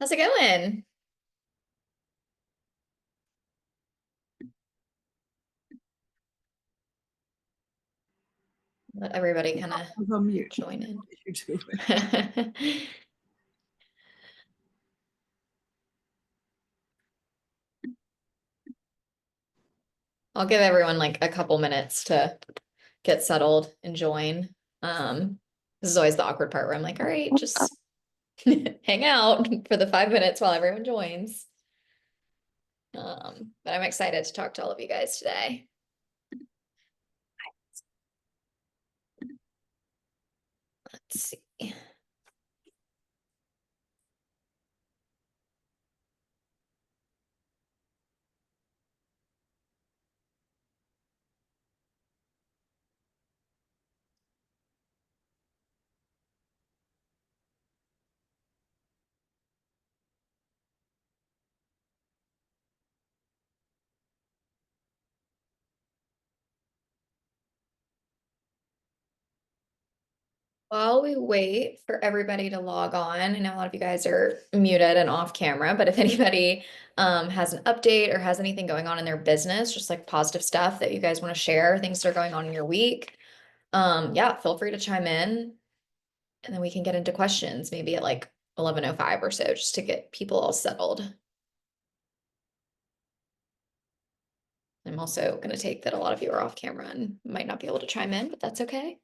How's it going? Let everybody kind of I was on mute. join in. You do it. I'll give everyone like a couple minutes to get settled and join. This is always the awkward part where I'm like, all right, just hang out for the 5 minutes while everyone joins. But I'm excited to talk to all of you guys today. Let's see. While we wait for everybody to log on, I know a lot of you guys are muted and off camera, but if anybody has an update or has anything going on in their business, just like positive stuff that you guys want to share, things that are going on in your week, yeah, feel free to chime in and then we can get into questions maybe at like 11:05 or so just to get people all settled. I'm also going to take that a lot of you are off camera and might not be able to chime in, but that's okay.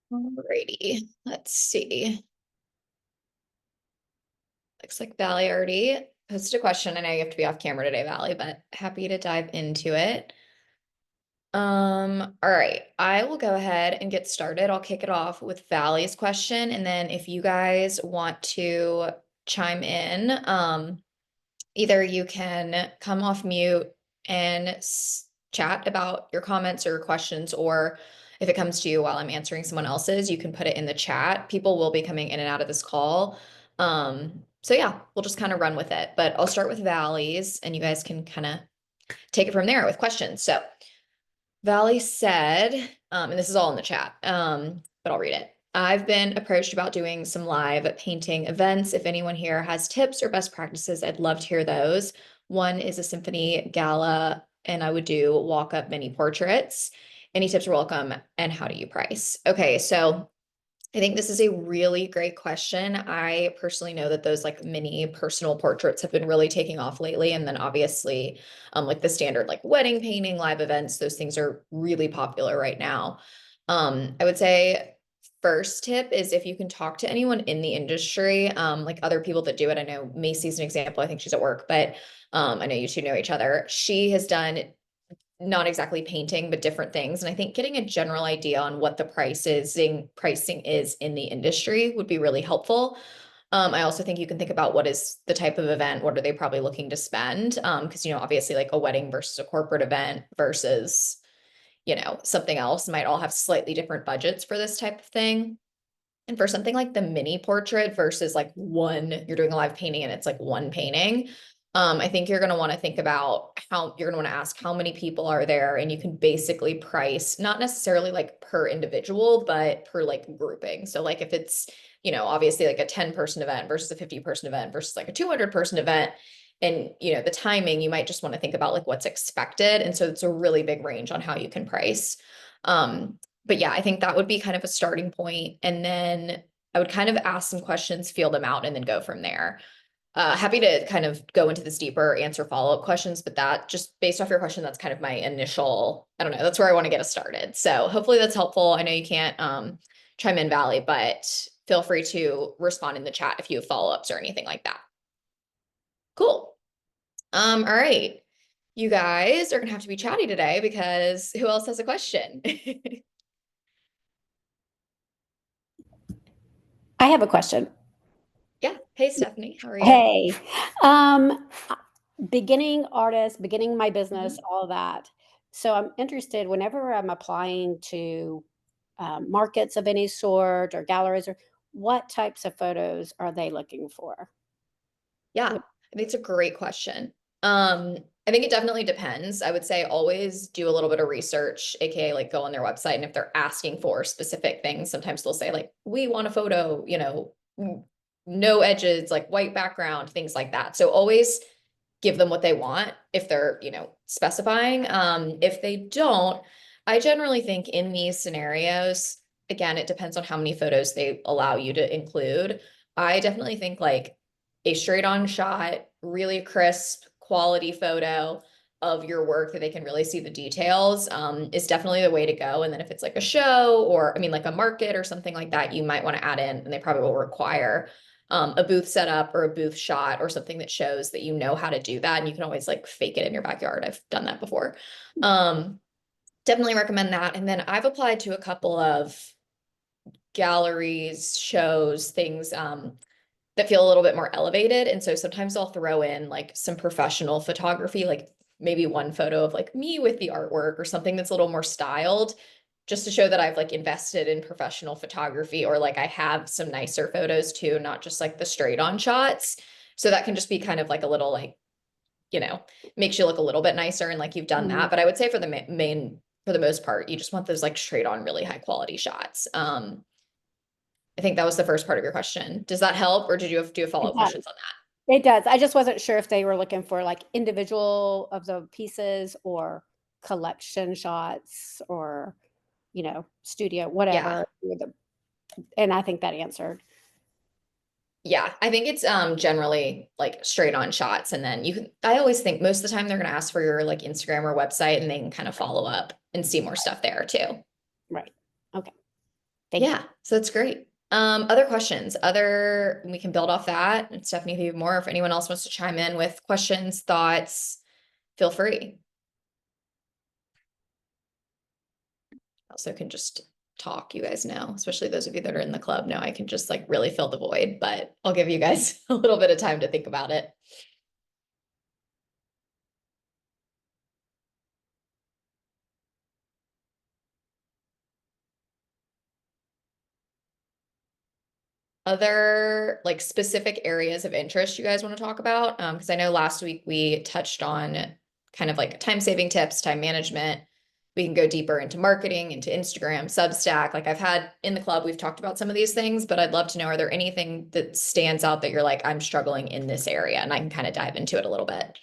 Alrighty, let's see. Looks like Valley already posted a question. I know you have to be off camera today, Valley, but happy to dive into it. All right, I will go ahead and get started. I'll kick it off with Valley's question, and then if you guys want to chime in, either you can come off mute and chat about your comments or questions, or if it comes to you while I'm answering someone else's, you can put it in the chat. People will be coming in and out of this call. So yeah, we'll just kind of run with it. But I'll start with Valley's, and you guys can kind of take it from there with questions. So Valley said, and this is all in the chat, but I'll read it. I've been approached about doing some live painting events. If anyone here has tips or best practices, I'd love to hear those. One is a symphony gala, and I would do walk-up mini portraits. Any tips are welcome, and how do you price? Okay, so I think this is a really great question. I personally know that those like mini personal portraits have been really taking off lately. And then obviously, like the standard like wedding painting, live events, those things are really popular right now. I would say first tip is if you can talk to anyone in the industry, like other people that do it. I know Macy's an example. I think she's at work, but I know you two know each other. She has done not exactly painting, but different things. And I think getting a general idea on what the pricing is in the industry would be really helpful. I also think you can think about what is the type of event, what are they probably looking to spend? Because obviously like a wedding versus a corporate event versus, something else might all have slightly different budgets for this type of thing. And for something like the mini portrait versus like one, you're doing a live painting and it's like one painting. I think you're going to want to think about how you're going to want to ask how many people are there, and you can basically price not necessarily like per individual, but per like grouping. So like if it's, obviously like a 10-person event versus a 50-person event versus like a 200-person event, and the timing, you might just want to think about like what's expected. And so it's a really big range on how you can price. But yeah, I think that would be kind of a starting point. And then I would kind of ask some questions, feel them out, and then go from there. Happy to kind of go into this deeper, answer follow-up questions, but that just based off your question, that's kind of my initial, I don't know, that's where I want to get us started. So hopefully that's helpful. I know you can't chime in, Valley, but feel free to respond in the chat if you have follow-ups or anything like that. Cool. All right. You guys are gonna have to be chatty today because who else has a question? I have a question. Yeah. Hey, Stephanie, how are you? Hey, beginning artist, beginning my business, all of that. So I'm interested whenever I'm applying to markets of any sort or galleries, or what types of photos are they looking for? Yeah, I think it's a great question. I think it definitely depends. I would say always do a little bit of research, aka like go on their website, and if they're asking for specific things, sometimes they'll say like, we want a photo, no edges, like white background, things like that. So always give them what they want if they're, specifying. If they don't, I generally think in these scenarios, again, it depends on how many photos they allow you to include. I definitely think like a straight on shot, really crisp quality photo of your work that they can really see the details is definitely the way to go. And then if it's like a show or, I mean, like a market or something like that, you might want to add in, and they probably will require a booth setup or a booth shot or something that shows that you know how to do that. And you can always like fake it in your backyard. I've done that before. Definitely recommend that. And then I've applied to a couple of galleries, shows, things that feel a little bit more elevated. And so sometimes I'll throw in like some professional photography, like maybe one photo of like me with the artwork or something that's a little more styled, just to show that I've like invested in professional photography, or like I have some nicer photos too, not just like the straight on shots. So that can just be kind of like a little like, makes you look a little bit nicer and like you've done that. But I would say for the for the most part, you just want those like straight on really high quality shots. I think that was the first part of your question. Does that help, or did you have to do follow-up questions on that? It does. I just wasn't sure if they were looking for like individual of the pieces or collection shots or, studio, whatever. And I think that answered. Yeah, I think it's generally like straight on shots, and then I always think most of the time they're going to ask for your like Instagram or website, and they can kind of follow up and see more stuff there too. Right. Okay. Thank you. So that's great. Other questions, we can build off that. And Stephanie, if you have more, if anyone else wants to chime in with questions, thoughts, feel free. Also can just talk, you guys know, especially those of you that are in the club know I can just like really fill the void, but I'll give you guys a little bit of time to think about it. Other like specific areas of interest you guys want to talk about? Because I know last week we touched on kind of like time saving tips, time management. We can go deeper into marketing, into Instagram, Substack. Like I've had in the club, we've talked about some of these things, but I'd love to know, are there anything that stands out that you're like, I'm struggling in this area? And I can kind of dive into it a little bit.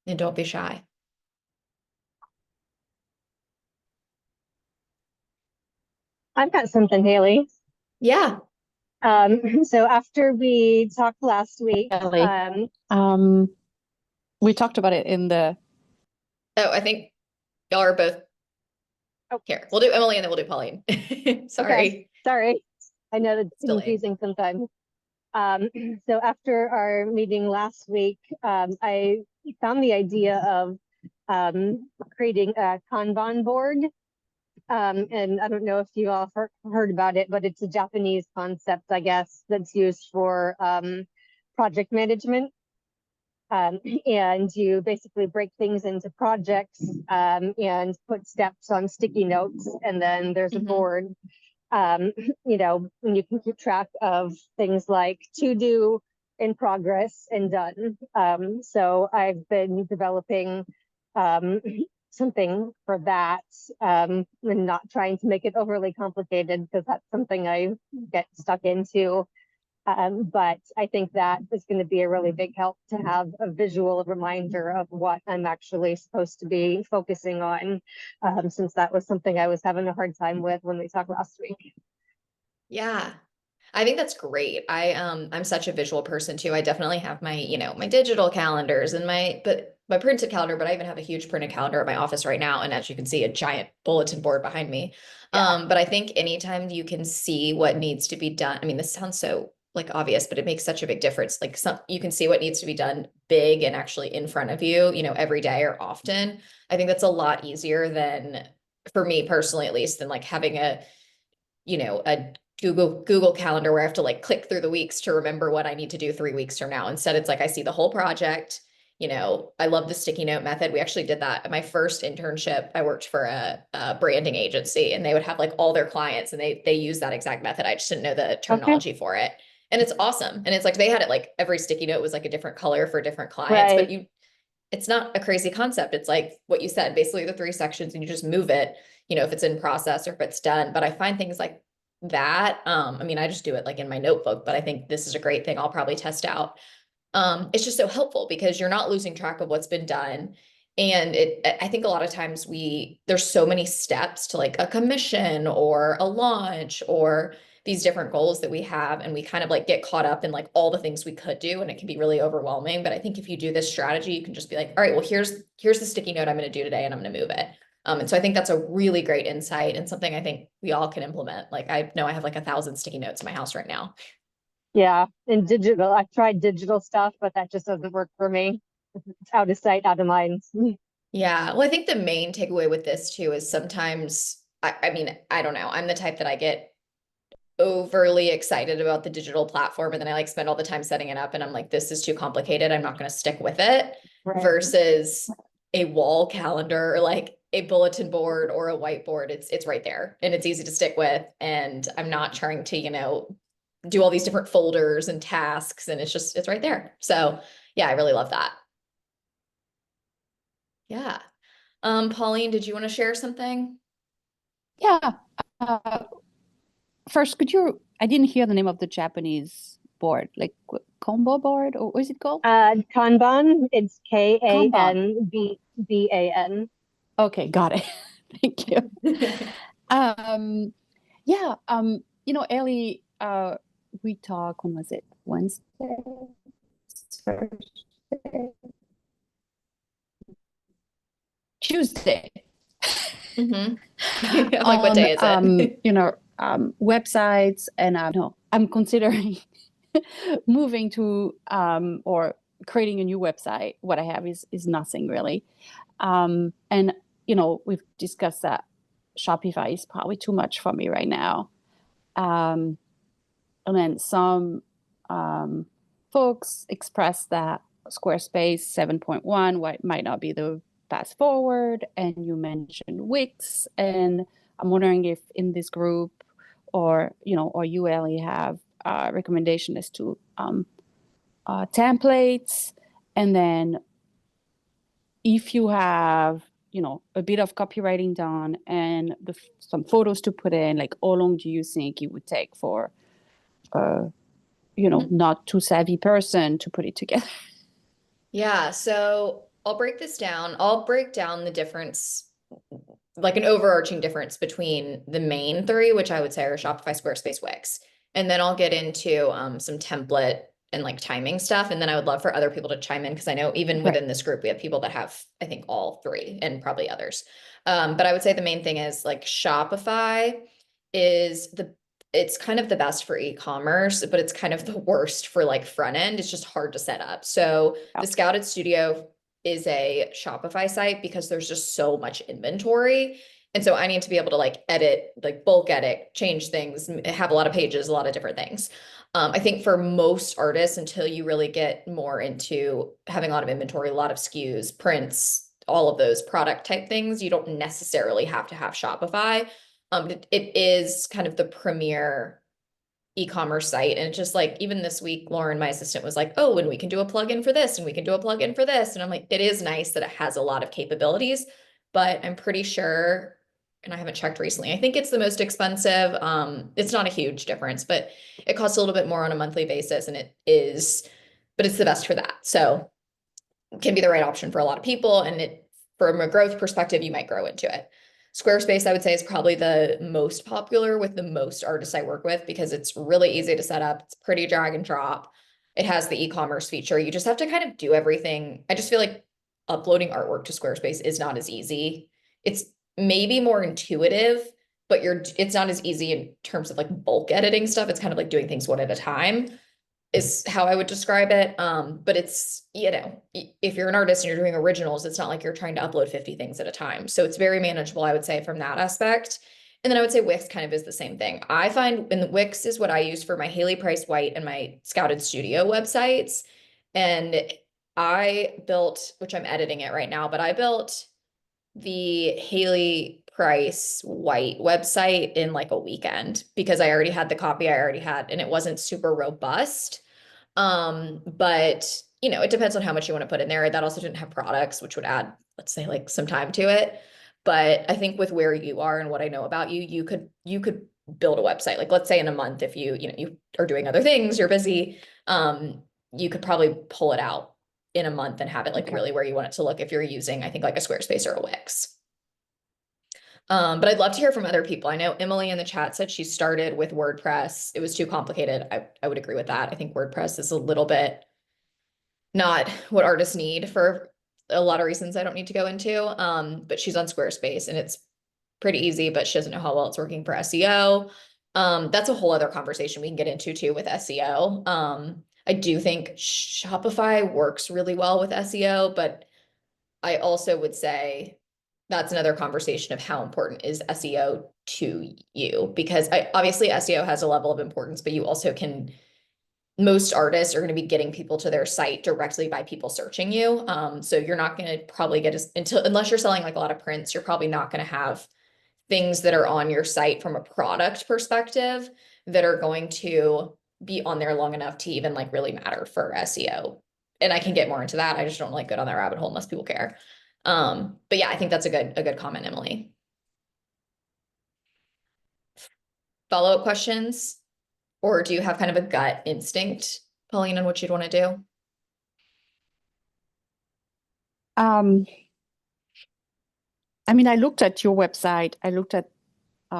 And don't be shy. I've got something, Haley. Yeah. So after we talked last week, we talked about it in the. Oh, I think y'all are both here. We'll do Emily and then we'll do Pauline. Sorry. Okay, sorry. I know that's confusing sometimes. So after our meeting last week, I found the idea of creating a Kanban board. And I don't know if you all heard about it, but it's a Japanese concept, I guess, that's used for project management. And you basically break things into projects and put steps on sticky notes, and then there's a board, and you can keep track of things like to do, in progress and done. So I've been developing something for that, and not trying to make it overly complicated because that's something I get stuck into. But I think that is going to be a really big help to have a visual reminder of what I'm actually supposed to be focusing on, since that was something I was having a hard time with when we talked last week. Yeah. I think that's great. I'm such a visual person too. I definitely have my, my digital calendars and my printed calendar, but I even have a huge printed calendar at my office right now. And as you can see, a giant bulletin board behind me. Yeah. But I think anytime you can see what needs to be done, I mean, this sounds so like obvious, but it makes such a big difference. Like you can see what needs to be done big and actually in front of you, every day or often. I think that's a lot easier than, for me personally, at least, than like having a Google Calendar where I have to like click through the weeks to remember what I need to do 3 weeks from now. Instead, it's like I see the whole project. I love the sticky note method. We actually did that at my first internship. I worked for a branding agency, and they would have like all their clients, and they use that exact method. I just didn't know the Okay. terminology for it. And it's awesome. And it's like they had it like every sticky note was like a different color for different clients, but Right. it's not a crazy concept. It's like what you said, basically the 3 sections, and you just move it, if it's in process or if it's done. But I find things like that. I mean, I just do it like in my notebook, but I think this is a great thing I'll probably test out. It's just so helpful because you're not losing track of what's been done. And I think a lot of times there's so many steps to like a commission or a launch or these different goals that we have. And we kind of like get caught up in like all the things we could do. And it can be really overwhelming. But I think if you do this strategy, you can just be like, all right, well, here's the sticky note I'm going to do today, and I'm going to move it. And so I think that's a really great insight and something I think we all can implement. Like I know I have like 1,000 sticky notes in my house right now. Yeah. And digital, I've tried digital stuff, but that just doesn't work for me. It's out of sight, out of mind. Yeah. Well, I think the main takeaway with this too is sometimes, I mean, I don't know. I'm the type that I get overly excited about the digital platform, and then I like spend all the time setting it up, and I'm like, this is too complicated. I'm not going to stick with it, Right. versus a wall calendar or like a bulletin board or a whiteboard. It's right there and it's easy to stick with. And I'm not trying to, do all these different folders and tasks, and it's right there. So yeah, I really love that. Yeah. Pauline, did you want to share something? Yeah. Uh, First, I didn't hear the name of the Japanese board, like combo board, or what is it called? Kanban, it's Kanban. Kanban. Okay, got it. Thank you. Um, yeah, Ellie, we talked, when was it? Wednesday? Thursday? Tuesday. Mm-hmm. I'm like, what On day is it? websites, and no, I'm considering moving to or creating a new website. What I have is nothing really, and we've discussed that Shopify is probably too much for me right now. And then some folks expressed that Squarespace 7.1 might not be the path forward, and you mentioned Wix, and I'm wondering if in this group or you, Ellie, have a recommendation as to templates, and then if you have a bit of copywriting done and some photos to put in, like how long do you think it would take for not too savvy person to put it together? Yeah, so I'll break this down. I'll break down the difference, like an overarching difference between the main three, which I would say are Shopify, Squarespace, Wix. And then I'll get into some template and like timing stuff. And then I would love for other people to chime in because I know even Right. within this group, we have people that have, I think, all three and probably others. But I would say the main thing is like Shopify is it's kind of the best for e-commerce, but it's kind of the worst for like front end. It's just hard to set up. So the Scouted Studio is a Shopify site because there's just so much inventory. And so I need to be able to like edit, like bulk edit, change things, have a lot of pages, a lot of different things. I think for most artists, until you really get more into having a lot of inventory, a lot of SKUs, prints, all of those product type things, you don't necessarily have to have Shopify. It is kind of the premier e-commerce site. And it's just like, even this week, Lauren, my assistant, was like, oh, and we can do a plugin for this and we can do a plugin for this. And I'm like, it is nice that it has a lot of capabilities, but I'm pretty sure, and I haven't checked recently, I think it's the most expensive. It's not a huge difference, but it costs a little bit more on a monthly basis, and it is, but it's the best for that. So it can be the right option for a lot of people. And it, from a growth perspective, you might grow into it. Squarespace, I would say, is probably the most popular with the most artists I work with, because it's really easy to set up. It's pretty drag and drop. It has the e-commerce feature. You just have to kind of do everything. I just feel like uploading artwork to Squarespace is not as easy. It's maybe more intuitive, but it's not as easy in terms of like bulk editing stuff. It's kind of like doing things one at a time, is how I would describe it. But it's, you know, if you're an artist and you're doing originals, it's not like you're trying to upload 50 things at a time. So it's very manageable, I would say, from that aspect. And then I would say Wix kind of is the same thing. I find, and Wix is what I use for my Haley Price White and my Scouted Studio websites. And I built, which I'm editing it right now, but I built the Haley Price White website in like a weekend, because I already had the copy I already had, and it wasn't super robust. But you know, it depends on how much you want to put in there. That also didn't have products, which would add, let's say, like some time to it. But I think with where you are and what I know about you, you could build a website. Like, let's say in a month, if you are doing other things, you're busy, you could probably pull it out in a month and have it like really where you want it to look, if you're using, I think, like a Squarespace or a Wix. But I'd love to hear from other people. I know Emily in the chat said she started with WordPress. It was too complicated. I would agree with that. I think WordPress is a little bit not what artists need for a lot of reasons I don't need to go into. But she's on Squarespace and it's pretty easy, but she doesn't know how well it's working for SEO. That's a whole other conversation we can get into too with SEO. I do think Shopify works really well with SEO, but I also would say that's another conversation of how important is SEO to you, because obviously SEO has a level of importance, but you also can, most artists are going to be getting people to their site directly by people searching you. So you're not going to probably get unless you're selling like a lot of prints, you're probably not going to have things that are on your site from a product perspective that are going to be on there long enough to even like really matter for SEO. And I can get more into that. I just don't like go down that rabbit hole unless people care. But yeah, I think that's a good comment, Emily. Follow-up questions? Or do you have kind of a gut instinct, Pauline, on what you'd want to do? I mean, I looked at your website. I looked at, I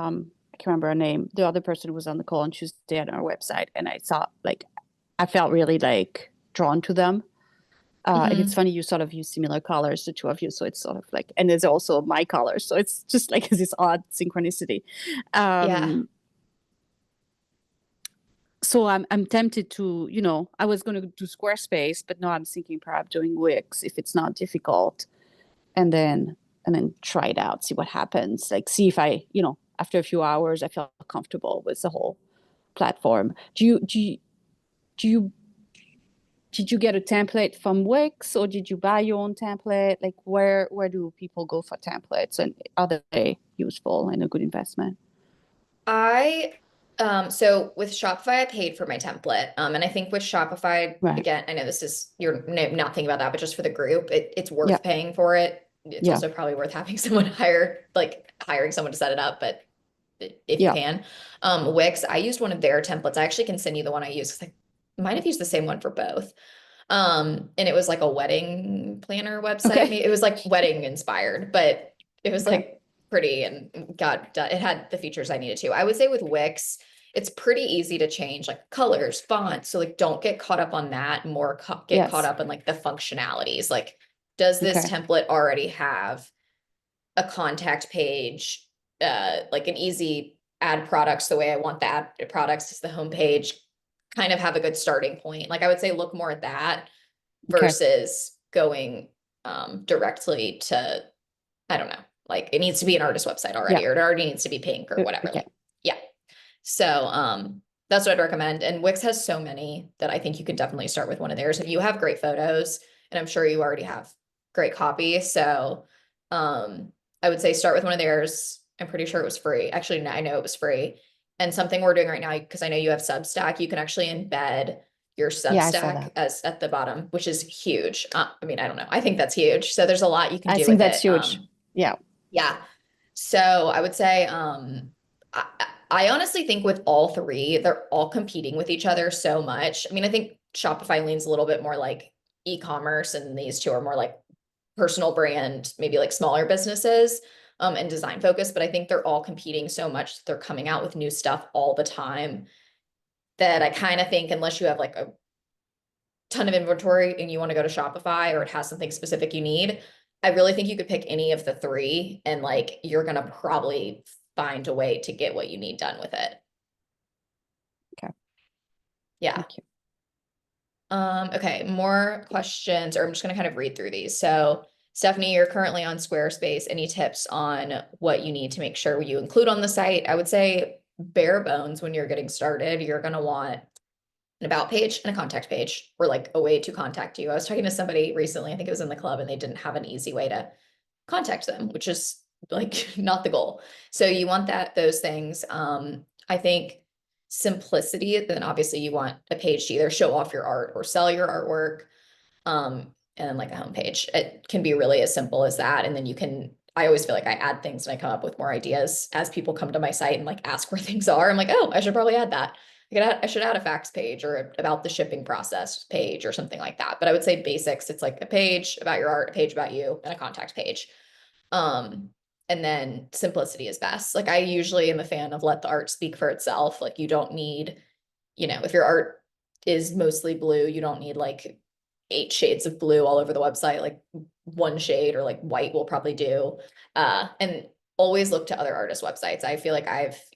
can't remember her name, the other person who was on the call on Tuesday on our website. And I saw, like, I felt really like drawn to them. And it's funny, you sort of use similar colors, the two of you. So it's sort of like, and there's also my colors. So it's just like this odd synchronicity. Yeah. So I'm tempted to, I was going to do Squarespace, but now I'm thinking perhaps doing Wix if it's not difficult, and then try it out, see what happens. Like, see if I, after a few hours, I feel comfortable with the whole platform. Did you get a template from Wix, or did you buy your own template? Like, where do people go for templates, and are they useful and a good investment? So with Shopify, I paid for my template. And I think with Shopify, Right. again, I know you're not thinking about that, but just for the group, it's worth Yeah. paying for it. It's Yeah. also probably worth having someone hiring someone to set it up, but if you Yeah. can. Wix, I used one of their templates. I actually can send you the one I used, because I might have used the same one for both. And it was like a wedding planner website. Okay. It was like wedding inspired, but it was Okay. like pretty and it had the features I needed to. I would say with Wix, it's pretty easy to change like colors, fonts. So like, don't get caught up on that. More get Yes. caught up in like the functionalities. Like, does this Okay. template already have a contact page, like an easy add products the way I want the add products is the homepage, kind of have a good starting point. Like, I would say look more at that Okay. versus going directly to, I don't know, like it needs to be an artist website already, or it already needs to be pink or whatever. Okay. Like, yeah. So that's what I'd recommend. And Wix has so many that I think you could definitely start with one of theirs if you have great photos, and I'm sure you already have great copy. So I would say start with one of theirs. I'm pretty sure it was free. Actually, no, I know it was free. And something we're doing right now, because I know you have Substack, you can actually embed your Yeah, I saw Substack that. as at the bottom, which is huge. I mean, I don't know. I think that's huge. So there's a lot you can I do think with that's it. huge. Yeah. Yeah. So I would say, I, I honestly think with all three, they're all competing with each other so much. I mean, I think Shopify leans a little bit more like e-commerce, and these two are more like personal brand, maybe like smaller businesses, and design focused. But I think they're all competing so much that they're coming out with new stuff all the time, that I kind of think unless you have like a ton of inventory and you want to go to Shopify, or it has something specific you need, I really think you could pick any of the three and like you're gonna probably find a way to get what you need done with it. Okay. Yeah. Thank you. Okay, more questions, or I'm just gonna kind of read through these. So Stephanie, you're currently on Squarespace. Any tips on what you need to make sure you include on the site? I would say bare bones when you're getting started, you're gonna want an about page and a contact page, or like a way to contact you. I was talking to somebody recently, I think it was in the club, and they didn't have an easy way to contact them, which is like not the goal. So you want those things. I think simplicity, then obviously you want a page to either show off your art or sell your artwork. And then like a homepage. It can be really as simple as that. And then you can, I always feel like I add things and I come up with more ideas as people come to my site and like ask where things are. I'm like, oh, I should probably add that. I should add a facts page or about the shipping process page or something like that. But I would say basics, it's like a page about your art, a page about you, and a contact page. And then simplicity is best. Like I usually am a fan of let the art speak for itself. Like you don't need, if your art is mostly blue, you don't need like 8 shades of blue all over the website. Like one shade or like white will probably do. And always look to other artists' websites. I feel like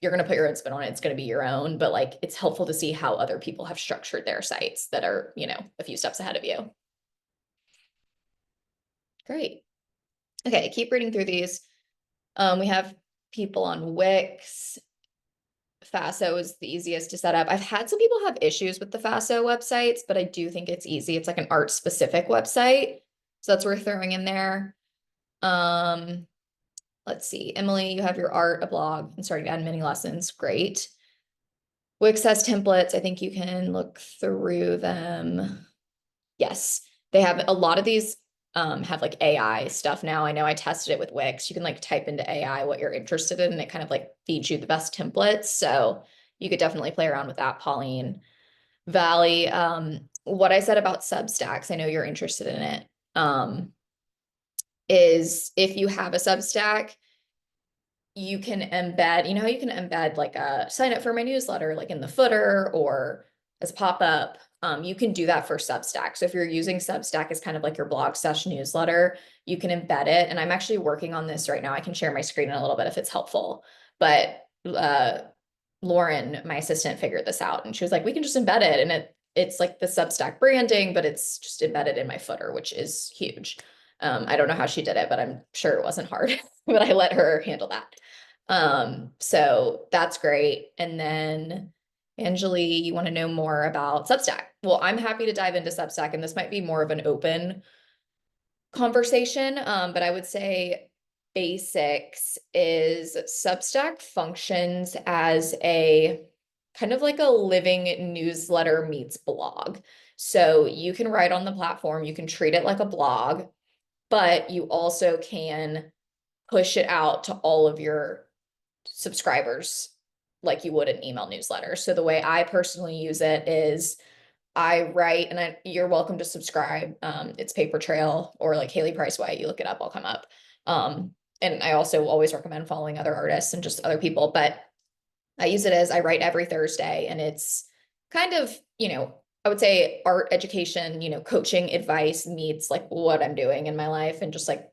you're going to put your own spin on it. It's going to be your own, but like it's helpful to see how other people have structured their sites that are, a few steps ahead of you. Great. Okay, keep reading through these. We have people on Wix. Faso is the easiest to set up. I've had some people have issues with the Faso websites, but I do think it's easy. It's like an art specific website. So that's worth throwing in there. Let's see. Emily, you have your art, a blog, and starting to add mini lessons. Great. Wix has templates. I think you can look through them. Yes, they have a lot of these have like AI stuff now. I know I tested it with Wix. You can like type into AI what you're interested in, and it kind of like feeds you the best templates. So you could definitely play around with that, Pauline. Valley, what I said about Substacks, I know you're interested in it, is if you have a Substack, you can embed, how you can embed like a sign up for my newsletter, like in the footer or as pop-up. You can do that for Substack. So if you're using Substack as kind of like your blog / newsletter, you can embed it. And I'm actually working on this right now. I can share my screen in a little bit if it's helpful. But Lauren, my assistant, figured this out, and she was like, we can just embed it. And it's like the Substack branding, but it's just embedded in my footer, which is huge. I don't know how she did it, but I'm sure it wasn't hard, but I let her handle that. So that's great. And then Angeli, you want to know more about Substack? Well, I'm happy to dive into Substack, and this might be more of an open conversation. But I would say basics is Substack functions as a kind of like a living newsletter meets blog. So you can write on the platform, you can treat it like a blog, but you also can push it out to all of your subscribers like you would an email newsletter. So the way I personally use it is I write, and you're welcome to subscribe. It's Paper Trail or like Haley Price White. You look it up, I'll come up. And I also always recommend following other artists and just other people, but I use it as I write every Thursday, and it's kind of, I would say art education, coaching advice meets like what I'm doing in my life, and just like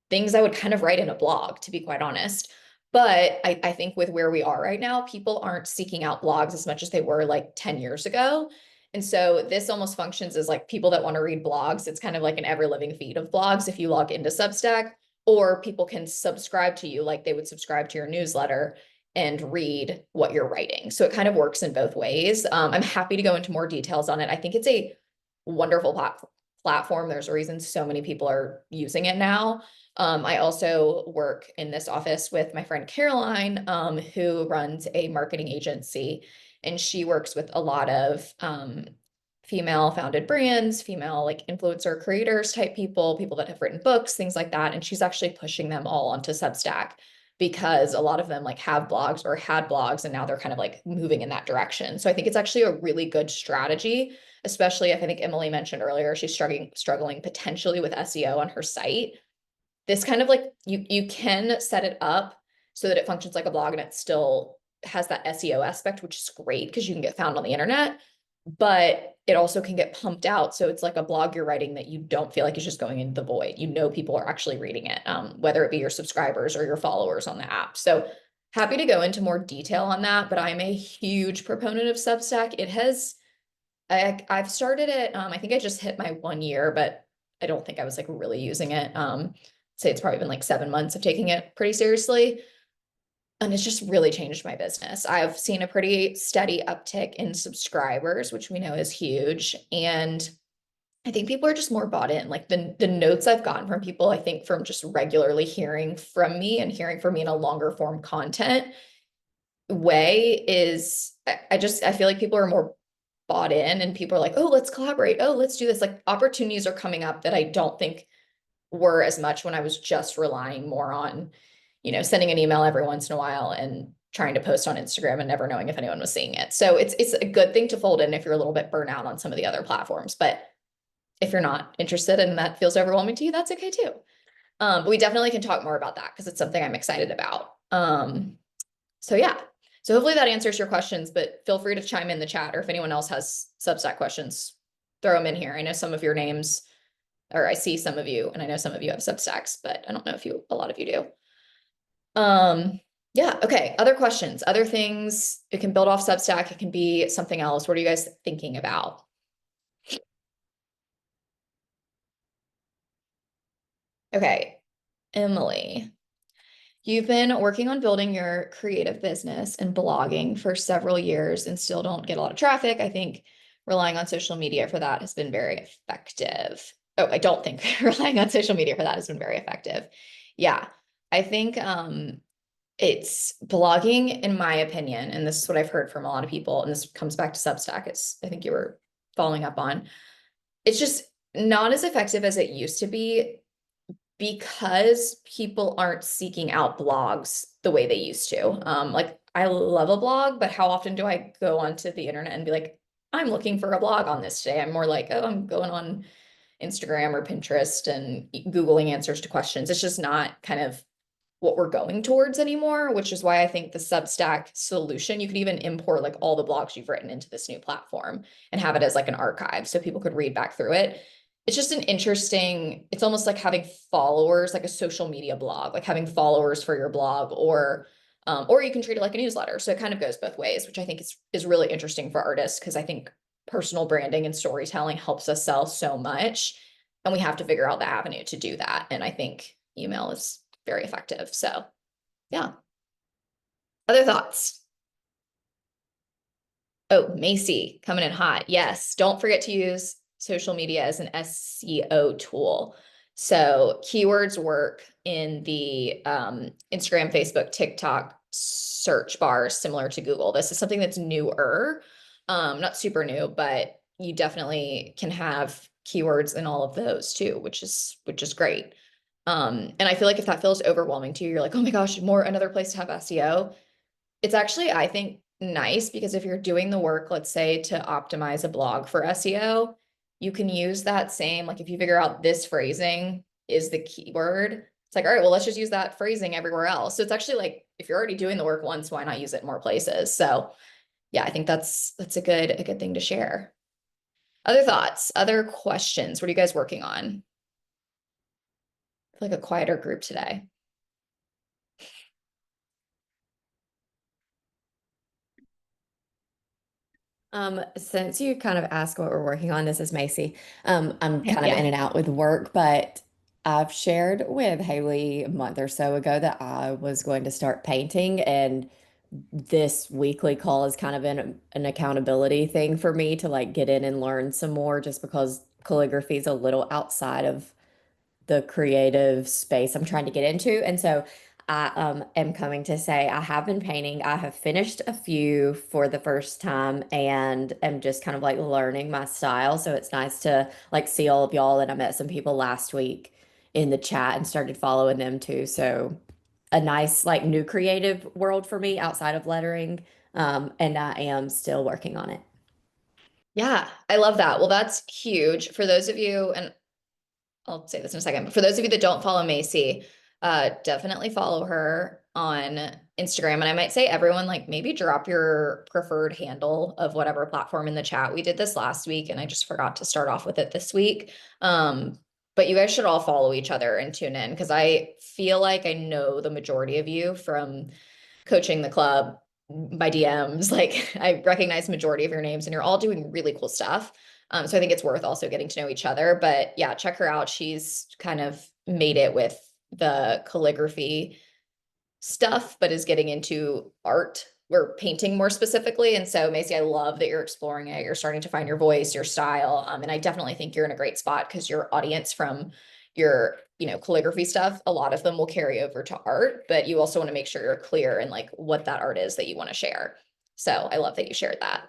things I would kind of write in a blog, to be quite honest. But I think with where we are right now, people aren't seeking out blogs as much as they were like 10 years ago. And so this almost functions as like people that want to read blogs. It's kind of like an ever living feed of blogs if you log into Substack, or people can subscribe to you like they would subscribe to your newsletter and read what you're writing. So it kind of works in both ways. I'm happy to go into more details on it. I think it's a wonderful platform. There's a reason so many people are using it now. I also work in this office with my friend Caroline, who runs a marketing agency, and she works with a lot of female founded brands, female like influencer creators type people that have written books, things like that. And she's actually pushing them all onto Substack because a lot of them like have blogs or had blogs, and now they're kind of like moving in that direction. So I think it's actually a really good strategy, especially if I think Emily mentioned earlier, she's struggling potentially with SEO on her site. This kind of like you can set it up so that it functions like a blog and it still has that SEO aspect, which is great because you can get found on the internet, but it also can get pumped out. So it's like a blog you're writing that you don't feel like is just going into the void. You know, people are actually reading it, whether it be your subscribers or your followers on the app. So happy to go into more detail on that, but I'm a huge proponent of Substack. I've started it. I think I just hit my 1 year, but I don't think I was like really using it. Say it's probably been like 7 months of taking it pretty seriously. And it's just really changed my business. I've seen a pretty steady uptick in subscribers, which we know is huge. And I think people are just more bought in. Like the notes I've gotten from people, I think from just regularly hearing from me and hearing from me in a longer form content way is I feel like people are more bought in, and people are like, oh, let's collaborate. Oh, let's do this. Like opportunities are coming up that I don't think were as much when I was just relying more on, sending an email every once in a while and trying to post on Instagram and never knowing if anyone was seeing it. So it's a good thing to fold in if you're a little bit burnt out on some of the other platforms. But if you're not interested and that feels overwhelming to you, that's okay too. But we definitely can talk more about that because it's something I'm excited about. So yeah. So hopefully that answers your questions, but feel free to chime in the chat, or if anyone else has Substack questions, throw them in here. I know some of your names, or I see some of you, and I know some of you have Substacks, but I don't know if a lot of you do. Yeah. Okay. Other questions, other things. It can build off Substack. It can be something else. What are you guys thinking about? Okay. Emily, you've been working on building your creative business and blogging for several years and still don't get a lot of traffic. I think relying on social media for that has been very effective. Oh, I don't think relying on social media for that has been very effective. Yeah. I think it's blogging, in my opinion, and this is what I've heard from a lot of people, and this comes back to Substack, it's I think you were following up on. It's just not as effective as it used to be because people aren't seeking out blogs the way they used to. Like I love a blog, but how often do I go onto the internet and be like, I'm looking for a blog on this today? I'm more like, oh, I'm going on Instagram or Pinterest and Googling answers to questions. It's just not kind of what we're going towards anymore, which is why I think the Substack solution, you could even import like all the blogs you've written into this new platform and have it as like an archive so people could read back through it. It's just an interesting, it's almost like having followers, like a social media blog, like having followers for your blog, or you can treat it like a newsletter. So it kind of goes both ways, which I think is really interesting for artists, because I think personal branding and storytelling helps us sell so much, and we have to figure out the avenue to do that. And I think email is very effective. So yeah. Other thoughts? Oh, Macy coming in hot. Yes. Don't forget to use social media as an SEO tool. So keywords work in the Instagram, Facebook, TikTok search bars, similar to Google. This is something that's newer, not super new, but you definitely can have keywords in all of those too, which is great. And I feel like if that feels overwhelming to you, you're like, oh my gosh, another place to have SEO. It's actually, I think, nice because if you're doing the work, let's say to optimize a blog for SEO, you can use that same, like if you figure out this phrasing is the keyword, it's like, all right, well, let's just use that phrasing everywhere else. So it's actually like, if you're already doing the work once, why not use it in more places? So yeah, I think that's a good thing to share. Other thoughts, other questions? What are you guys working on? I feel like a quieter group today. Since you kind of asked what we're working on, this is Macy. I'm kind of Yeah. in and out with work, but I've shared with Haley a month or so ago that I was going to start painting, and this weekly call is kind of an accountability thing for me to like get in and learn some more, just because calligraphy is a little outside of the creative space I'm trying to get into. And so I am coming to say I have been painting. I have finished a few for the first time and am just kind of like learning my style. So it's nice to like see all of y'all. And I met some people last week in the chat and started following them too. So a nice like new creative world for me outside of lettering. And I am still working on it. Yeah, I love that. Well, that's huge. For those of you, and I'll say this in a second, but for those of you that don't follow Macy, definitely follow her on Instagram. And I might say everyone, like maybe drop your preferred handle of whatever platform in the chat. We did this last week and I just forgot to start off with it this week. But you guys should all follow each other and tune in because I feel like I know the majority of you from coaching the club by DMs. Like I recognize majority of your names and you're all doing really cool stuff. So I think it's worth also getting to know each other. But yeah, check her out. She's kind of made it with the calligraphy stuff, but is getting into art or painting more specifically. And so Macy, I love that you're exploring it. You're starting to find your voice, your style. And I definitely think you're in a great spot because your audience from your, calligraphy stuff, a lot of them will carry over to art, but you also want to make sure you're clear in like what that art is that you want to share. So I love that you shared that.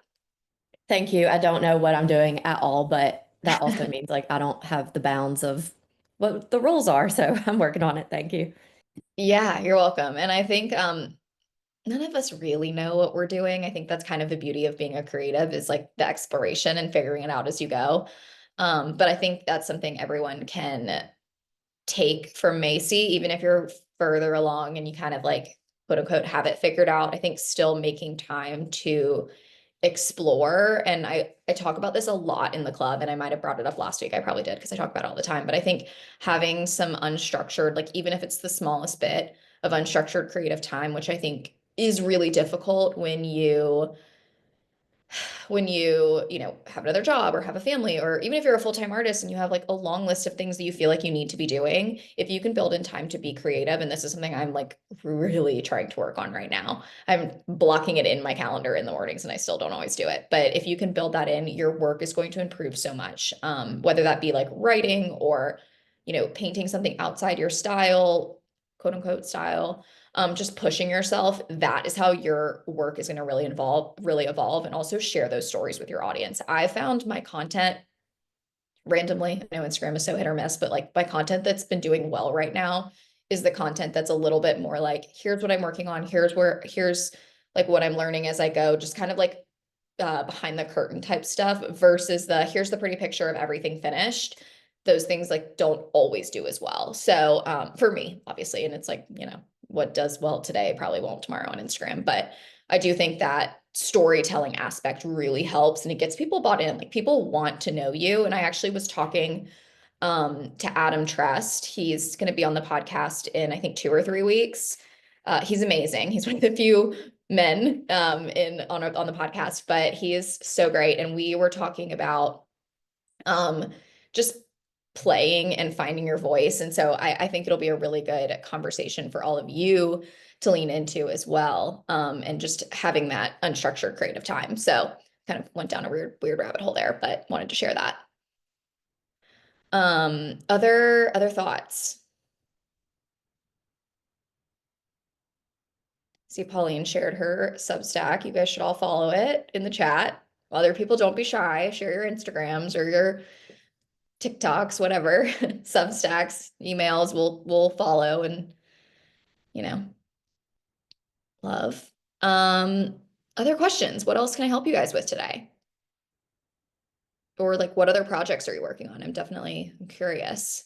Thank you. I don't know what I'm doing at all, but that also means like I don't have the bounds of what the rules are. So I'm working on it. Thank you. Yeah, you're welcome. And I think none of us really know what we're doing. I think that's kind of the beauty of being a creative is like the exploration and figuring it out as you go. But I think that's something everyone can take from Macy, even if you're further along and you kind of like quote unquote have it figured out. I think still making time to explore. And I talk about this a lot in the club, and I might have brought it up last week. I probably did because I talk about it all the time. But I think having some unstructured, like even if it's the smallest bit of unstructured creative time, which I think is really difficult when you have another job or have a family, or even if you're a full-time artist and you have like a long list of things that you feel like you need to be doing, if you can build in time to be creative, and this is something I'm like really trying to work on right now. I'm blocking it in my calendar in the mornings and I still don't always do it. But if you can build that in, your work is going to improve so much. Whether that be like writing or, painting something outside your style, quote unquote style, just pushing yourself, that is how your work is going to really evolve and also share those stories with your audience. I found my content randomly, I know Instagram is so hit or miss, but like my content that's been doing well right now is the content that's a little bit more like, here's what I'm working on, here's like what I'm learning as I go, just kind of like behind the curtain type stuff versus here's the pretty picture of everything finished. Those things like don't always do as well. So for me, obviously, and it's like, what does well today probably won't tomorrow on Instagram. But I do think that storytelling aspect really helps and it gets people bought in. Like people want to know you. And I actually was talking to Adam Trust. He's going to be on the podcast in I think 2 or 3 weeks. He's amazing. He's one of the few men on the podcast, but he is so great. And we were talking about just playing and finding your voice. And so I think it'll be a really good conversation for all of you to lean into as well. And just having that unstructured creative time. So kind of went down a weird rabbit hole there, but wanted to share that. Other thoughts? See, Pauline shared her Substack. You guys should all follow it in the chat. Other people, don't be shy. Share your Instagrams or your TikToks, whatever. Substacks, emails, we'll follow and love. Other questions? What else can I help you guys with today? Or like what other projects are you working on? I'm curious.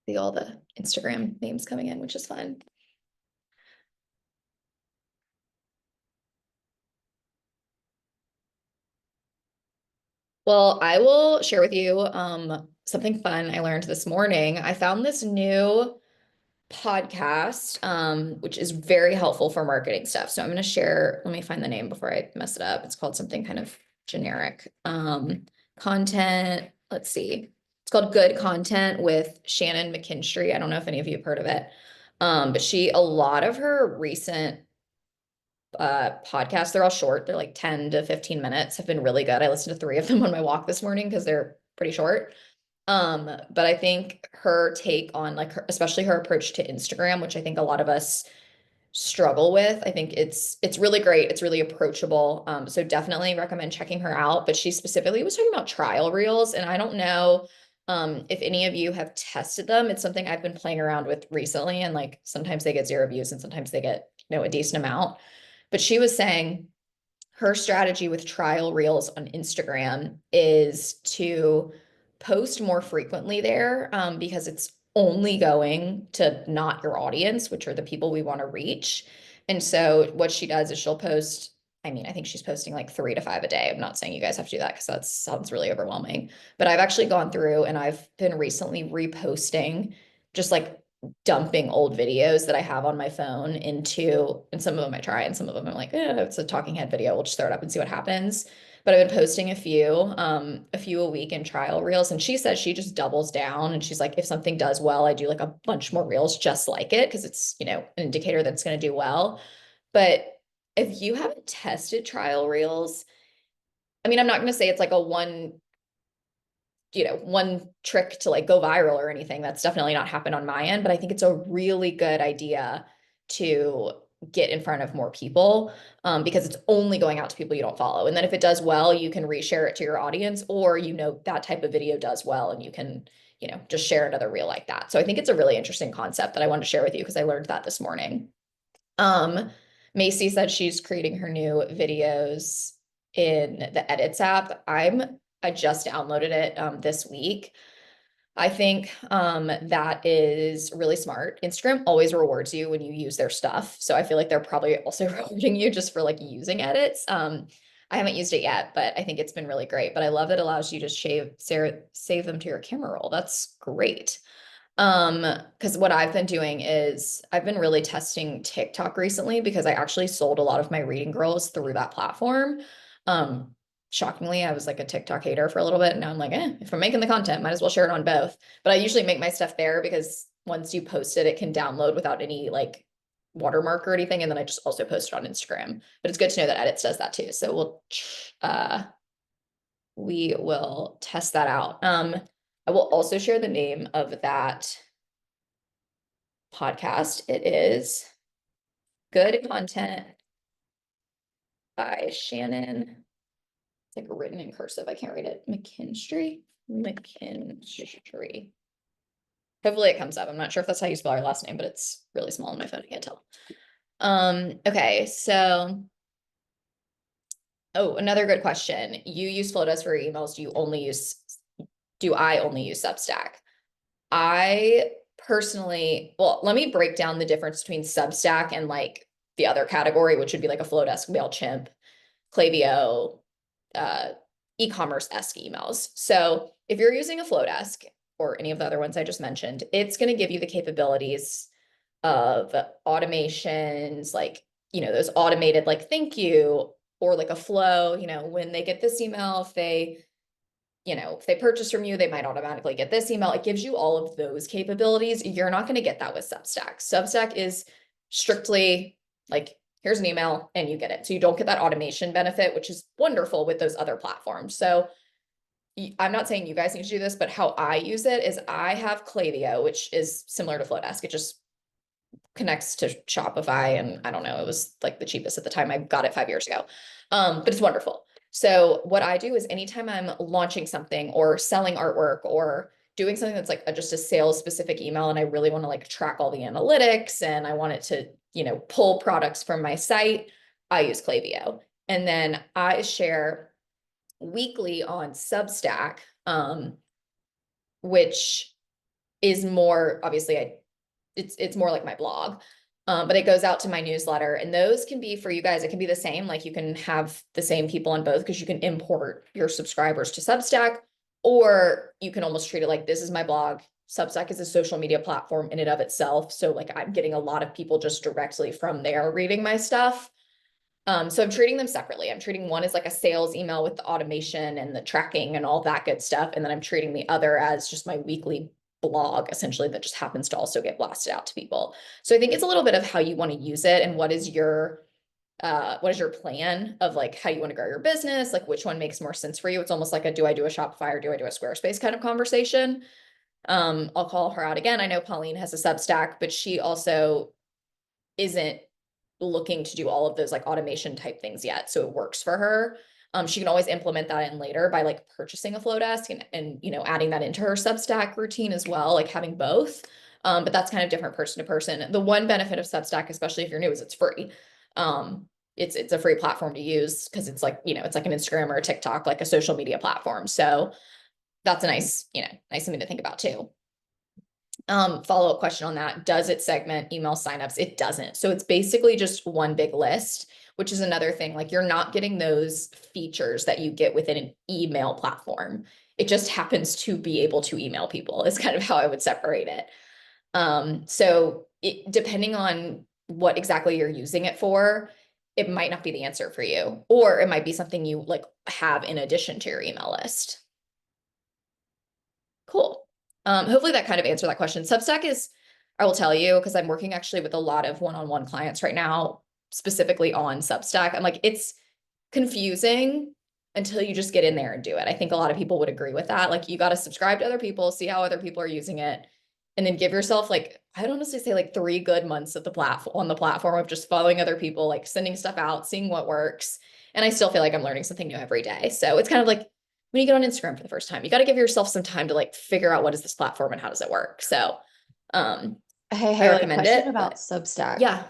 See all the Instagram names coming in, which is fun. Well, I will share with you something fun I learned this morning. I found this new podcast, which is very helpful for marketing stuff. So I'm going to share, let me find the name before I mess it up. It's called something kind of generic. Content, let's see. called Good Content with Shannon McKinstry. I don't know if any of you have heard of it. But a lot of her recent podcasts, they're all short. They're like 10 to 15 minutes, have been really good. I listened to 3 of them on my walk this morning because they're pretty short. But I think her take on like especially her approach to Instagram, which I think a lot of us struggle with. I think it's really great. It's really approachable. So definitely recommend checking her out. But she specifically was talking about trial reels, and I don't know if any of you have tested them. It's something I've been playing around with recently, and like sometimes they get 0 views and sometimes they get, a decent amount. But she was saying her strategy with trial reels on Instagram is to post more frequently there, because it's only going to not your audience, which are the people we want to reach. And so what she does is she'll post, I mean, I think she's posting like 3 to 5 a day. I'm not saying you guys have to do that because that sounds really overwhelming, but I've actually gone through and I've been recently reposting, just like dumping old videos that I have on my phone into, and some of them I try and some of them I'm like, it's a talking head video. We'll just throw it up and see what happens. But I've been posting a few a week in trial reels. And she says she just doubles down and she's like, if something does well, I do like a bunch more reels just like it because it's, an indicator that it's going to do well. But if you haven't tested trial reels, I mean, I'm not going to say it's like a one trick to like go viral or anything. That's definitely not happened on my end, but I think it's a really good idea to get in front of more people, because it's only going out to people you don't follow. And then if it does well, you can reshare it to your audience, or, that type of video does well and you can, just share another reel like that. So I think it's a really interesting concept that I wanted to share with you because I learned that this morning. Macy said she's creating her new videos in the Edits app. I just downloaded it this week. I think that is really smart. Instagram always rewards you when you use their stuff. So I feel like they're probably also rewarding you just for like using Edits. I haven't used it yet, but I think it's been really great. But I love that it allows you to save them to your camera roll. That's great. Because what I've been doing is I've been really testing TikTok recently because I actually sold a lot of my reading girls through that platform. Shockingly, I was like a TikTok hater for a little bit, and now I'm like, if I'm making the content, might as well share it on both. But I usually make my stuff there because once you post it, it can download without any like watermark or anything, and then I just also post it on Instagram. But it's good to know that Edits does that too. So we will test that out. I will also share the name of that podcast. It is Good Content by Shannon. It's like written in cursive. I can't read it. McKinstry. Hopefully it comes up. I'm not sure if that's how you spell her last name, but it's really small on my phone. I can't tell. Okay, so another good question. You use Flowdesk for your emails. Do I only use Substack? I personally, well, let me break down the difference between Substack and like the other category, which would be like a Flowdesk, MailChimp, Klaviyo, e-commerce-esque emails. So if you're using a Flowdesk or any of the other ones I just mentioned, it's going to give you the capabilities of automations, like, those automated, like, thank you, or like a flow, when they get this email, if they purchase from you, they might automatically get this email. It gives you all of those capabilities. You're not going to get that with Substack. Substack is strictly like, here's an email and you get it. So you don't get that automation benefit, which is wonderful with those other platforms. So I'm not saying you guys need to do this, but how I use it is I have Klaviyo, which is similar to Flowdesk. It just connects to Shopify. And I don't know, it was like the cheapest at the time. I got it 5 years ago. But it's wonderful. So what I do is anytime I'm launching something or selling artwork or doing something that's like just a sales specific email, and I really want to like track all the analytics and I want it to, pull products from my site, I use Klaviyo. And then I share weekly on Substack, which is more, obviously it's more like my blog. But it goes out to my newsletter, and those can be for you guys. It can be the same, like you can have the same people on both because you can import your subscribers to Substack, or you can almost treat it like this is my blog. Substack is a social media platform in and of itself. So like I'm getting a lot of people just directly from there reading my stuff. So I'm treating them separately. I'm treating one as like a sales email with the automation and the tracking and all that good stuff. And then I'm treating the other as just my weekly blog, essentially, that just happens to also get blasted out to people. So I think it's a little bit of how you want to use it and what is your plan of like how you want to grow your business, like which one makes more sense for you. It's almost like a do I do a Shopify or do I do a Squarespace kind of conversation. I'll call her out again. I know Pauline has a Substack, but she also isn't looking to do all of those like automation type things yet. So it works for her. She can always implement that in later by like purchasing a Flowdesk and you know, adding that into her Substack routine as well, like having both. But that's kind of different person to person. The one benefit of Substack, especially if you're new, is it's free. It's a free platform to use because it's like, you know, it's like an Instagram or a TikTok, like a social media platform. So that's a nice, you know, nice thing to think about too. Follow-up question on that. Does it segment email signups? It doesn't. So it's basically just one big list, which is another thing. Like you're not getting those features that you get within an email platform. It just happens to be able to email people is kind of how I would separate it. So depending on what exactly you're using it for, it might not be the answer for you, or it might be something you like have in addition to your email list. Cool. Hopefully that kind of answered that question. Substack is, I will tell you, because I'm working actually with a lot of one-on-one clients right now, specifically on Substack. I'm like, it's confusing until you just get in there and do it. I think a lot of people would agree with that. Like you got to subscribe to other people, see how other people are using it, and then give yourself like, I'd honestly say like 3 good months of the platform on the platform of just following other people, like sending stuff out, seeing what works. And I still feel like I'm learning something new every day. So it's kind of like when you get on Instagram for the first time, you got to give yourself some time to like figure out what is this platform and how does it work. So Hey, I Haley, recommend question it, about but Substack. yeah,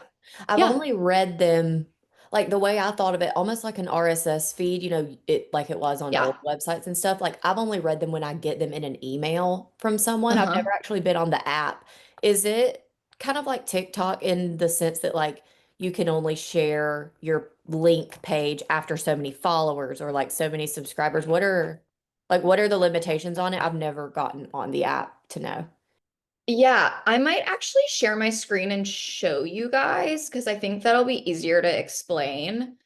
I've yeah, only read them like the way I thought of it, almost like an RSS feed, you know, it like it was on yeah, old websites and stuff. Like I've only read them when I get them in an email from someone. I've uh-huh. never actually been on the app. Is it kind of like TikTok in the sense that like you can only share your link page after so many followers or like so many subscribers? What are the limitations on it? I've never gotten on the app to know. Yeah, I might actually share my screen and show you guys because I think that'll be easier to explain.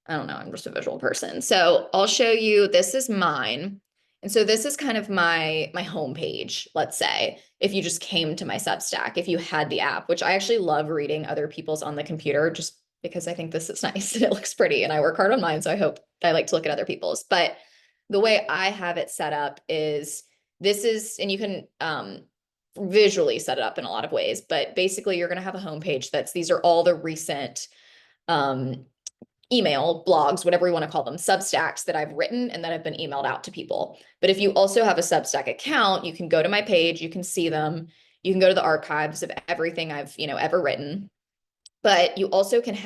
I don't know, I'm just a visual person. So I'll show you, this is mine. And so this is kind of my homepage, let's say, if you just came to my Substack, if you had the app, which I actually love reading other people's on the computer just because I think this is nice and it looks pretty and I work hard on mine. So I like to look at other people's. But the way I have it set up is this is, and you can visually set it up in a lot of ways, but basically you're going to have a homepage these are all the recent um, email blogs, whatever you want to call them, Substacks that I've written and that have been emailed out to people. But if you also have a Substack account, you can go to my page, you can see them, you can go to the archives of everything I've, you know, ever written. But you also you can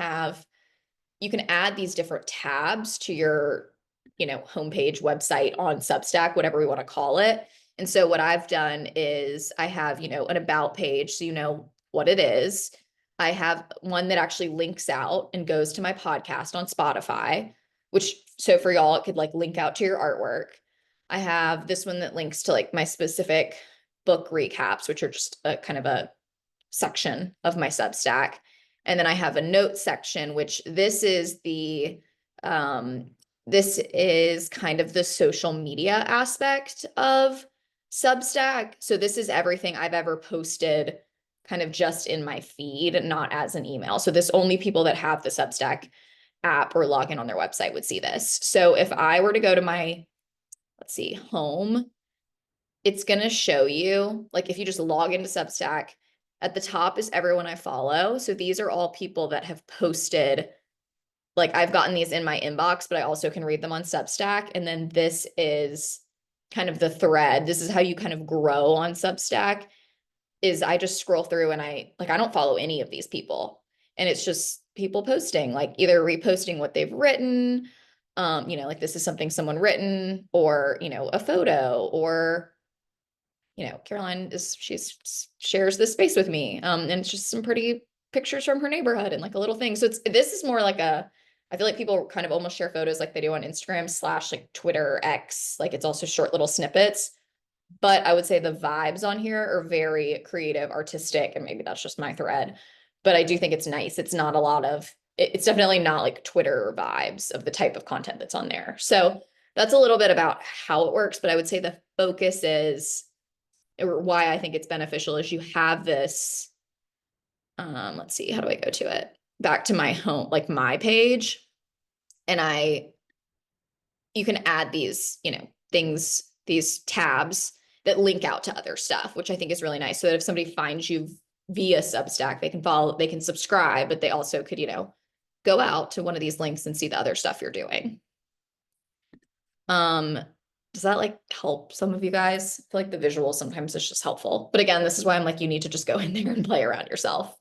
add these different tabs to your, you know, homepage, website on Substack, whatever we want to call it. And so what I've done is I have, you know, an about page, so you know what it is. I have one that actually links out and goes to my podcast on Spotify, which so for y'all, it could like link out to your artwork. I have this one that links to like my specific book recaps, which are just a kind of a section of my Substack. And then I have a note section, which this is kind of the social media aspect of Substack. So this is everything I've ever posted kind of just in my feed, not as an email. So this only people that have the Substack app or log in on their website would see this. So if I were to go to my, let's see, home, it's going to show you, like if you just log into Substack, at the top is everyone I follow. So these are all people that have posted, like I've gotten these in my inbox, but I also can read them on Substack. And then this is kind of the thread. This is how you kind of grow on Substack is I just scroll through and I don't follow any of these people. And it's just people posting, like either reposting what they've written, you know, like this is something someone written or, you know, a photo or you know, Caroline shares this space with me. And it's just some pretty pictures from her neighborhood and like a little thing. So this is more like I feel like people kind of almost share photos like they do on Instagram / like Twitter X, like it's also short little snippets. But I would say the vibes on here are very creative, artistic, and maybe that's just my thread. But I do think it's nice. It's not a lot of it's definitely not like Twitter vibes of the type of content that's on there. So that's a little bit about how it works, but I would say the focus is, or why I think it's beneficial, is you have this, let's see, how do I go to it? Back to my home, like my page. And you can add these, things, these tabs that link out to other stuff, which I think is really nice. So that if somebody finds you via Substack, they can follow, they can subscribe, but they also could, go out to one of these links and see the other stuff you're doing. Does that like help some of you guys? I feel like the visual sometimes is just helpful. But again, this is why I'm like, you need to just go in there and play around yourself.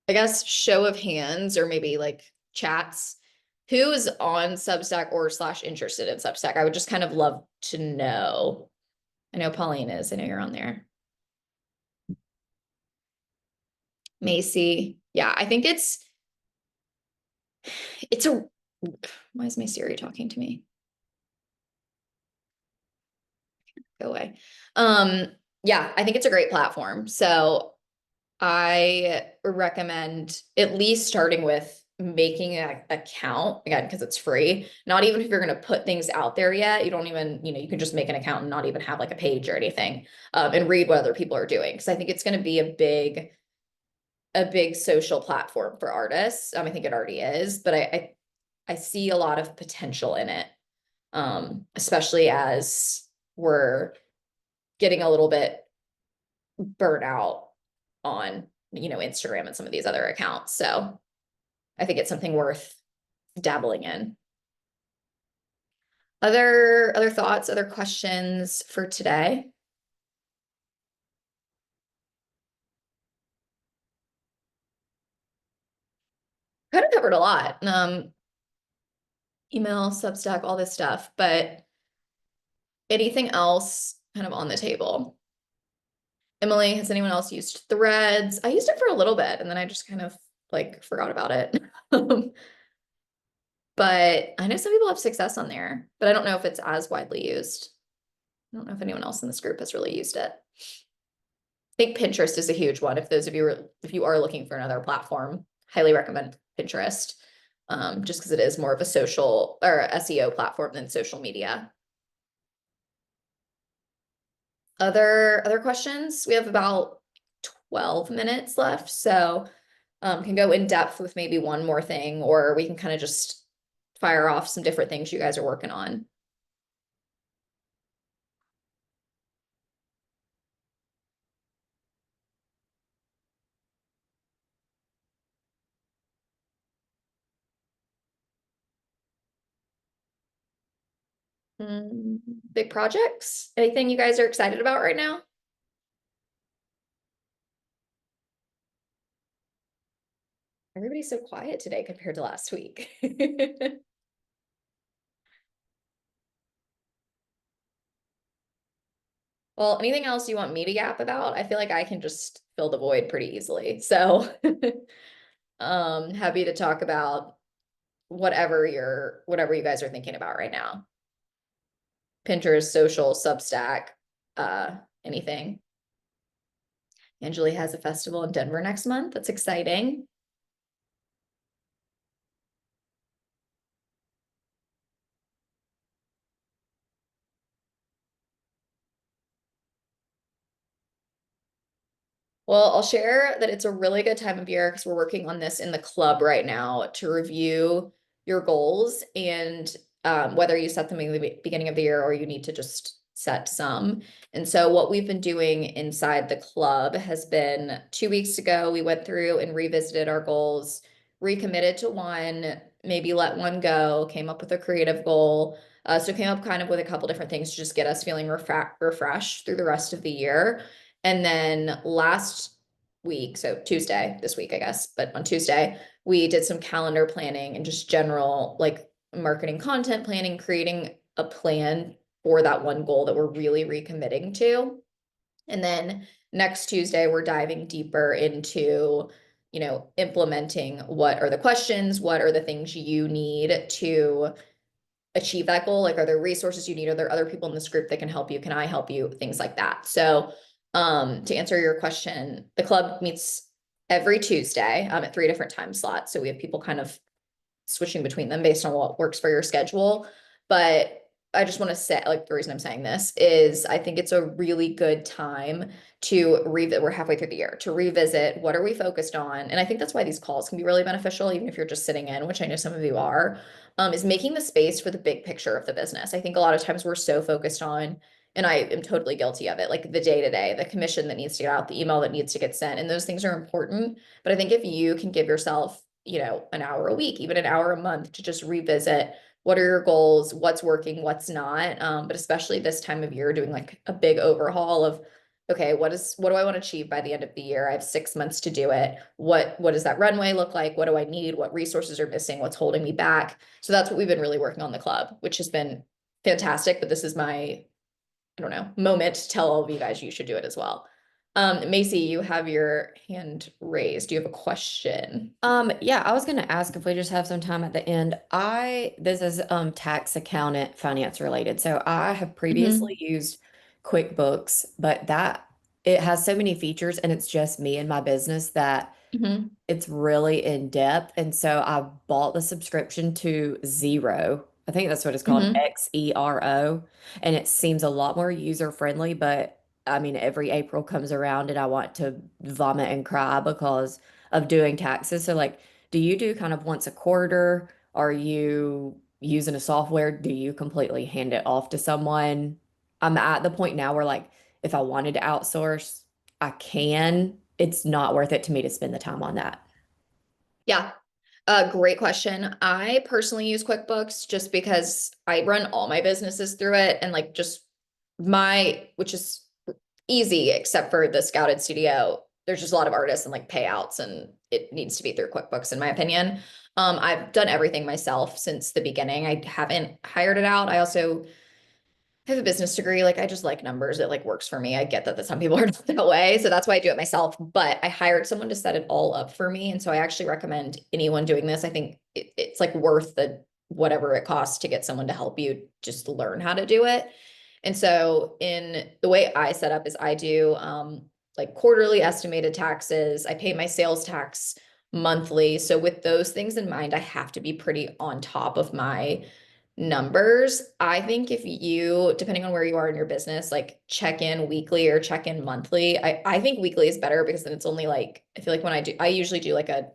I guess show of hands, or maybe like chats. Who is on Substack or / interested in Substack? I would just kind of love to know. I know Pauline is. I know you're on there. Macy. Yeah, I think it's a, why is my Siri talking to me? Go away. Yeah, I think it's a great platform. So I recommend at least starting with making an account, again, because it's free. Not even if you're going to put things out there yet, you don't even, you can just make an account and not even have like a page or anything, and read what other people are doing. Because I think it's going to be a big social platform for artists. I think it already is, but I see a lot of potential in it, especially as we're getting a little bit burnt out on, Instagram and some of these other accounts. So I think it's something worth dabbling in. Other thoughts, other questions for today? Kind of covered a lot. Email, Substack, all this stuff, but anything else kind of on the table? Emily, has anyone else used Threads? I used it for a little bit and then I just kind of like forgot about it. But I know some people have success on there, but I don't know if it's as widely used. I don't know if anyone else in this group has really used it. I think Pinterest is a huge one. If you are looking for another platform, highly recommend Pinterest. Just because it is more of a social or SEO platform than social media. Other questions? We have about 12 minutes left, so can go in depth with maybe one more thing, or we can kind of just fire off some different things you guys are working on. Big projects? Anything you guys are excited about right now? Everybody's so quiet today compared to last week. Well, anything else you want me to yap about? I feel like I can just fill the void pretty easily. So happy to talk about whatever you guys are thinking about right now. Pinterest, social, Substack, anything. Angeli has a festival in Denver next month. That's exciting. Well, I'll share that it's a really good time of year because we're working on this in the club right now to review your goals and whether you set them in the beginning of the year or you need to just set some. And so what we've been doing inside the club has been 2 weeks ago, we went through and revisited our goals, recommitted to one, maybe let one go, came up with a creative goal. So came up kind of with a couple different things to just get us feeling refreshed through the rest of the year. And then last week, so Tuesday, this week, I guess, but on Tuesday, we did some calendar planning and just general like marketing, content planning, creating a plan for that one goal that we're really recommitting to. And then next Tuesday, we're diving deeper into, implementing what are the questions, what are the things you need to achieve that goal? Like, are there resources you need? Are there other people in this group that can help you? Can I help you? Things like that. So, to answer your question, the club meets every Tuesday, at 3 different time slots. So we have people kind of switching between them based on what works for your schedule. But I just want to say, like, the reason I'm saying this is I think it's a really good time to revisit. We're halfway through the year to revisit what are we focused on. And I think that's why these calls can be really beneficial, even if you're just sitting in, which I know some of you are, is making the space for the big picture of the business. I think a lot of times we're so focused on, and I am totally guilty of it, like the day to day, the commission that needs to get out, the email that needs to get sent, and those things are important. But I think if you can give yourself, an hour a week, even an hour a month to just revisit what are your goals, what's working, what's not. But especially this time of year, doing like a big overhaul of, okay, what do I want to achieve by the end of the year? I have 6 months to do it. What does that runway look like? What do I need? What resources are missing? What's holding me back? So that's what we've been really working on the club, which has been fantastic. But this is my, I don't know, moment to tell all of you guys you should do it as well. Macy, you have your hand raised. Do you have a question? Yeah, I was gonna ask if we just have some time at the end. This is tax accountant finance related. So I have previously used QuickBooks, but that it has so many features and it's just me and my business that Mm-hmm. it's really in depth. And so I bought the subscription to Zero. I think that's what it's called, Mm-hmm. Xero. And it seems a lot more user friendly, but I mean, every April comes around and I want to vomit and cry because of doing taxes. So, like, do you do kind of once a quarter? Are you using a software? Do you completely hand it off to someone? I'm at the point now where, like, if I wanted to outsource, I can. It's not worth it to me to spend the time on that. Yeah. Great question. I personally use QuickBooks just because I run all my businesses through it, and like just which is easy except for the Scouted Studio. There's just a lot of artists and like payouts, and it needs to be through QuickBooks in my opinion. I've done everything myself since the beginning. I haven't hired it out. I also have a business degree. Like, I just like numbers. It like works for me. I get that some people are not that way. So that's why I do it myself. But I hired someone to set it all up for me. And so I actually recommend anyone doing this. I think it's like worth the whatever it costs to get someone to help you just learn how to do it. And so in the way I set up is I do like quarterly estimated taxes. I pay my sales tax monthly. So with those things in mind, I have to be pretty on top of my numbers. I think if you, depending on where you are in your business, like check in weekly or check in monthly. I think weekly is better because then it's only like, I feel like when I usually do like a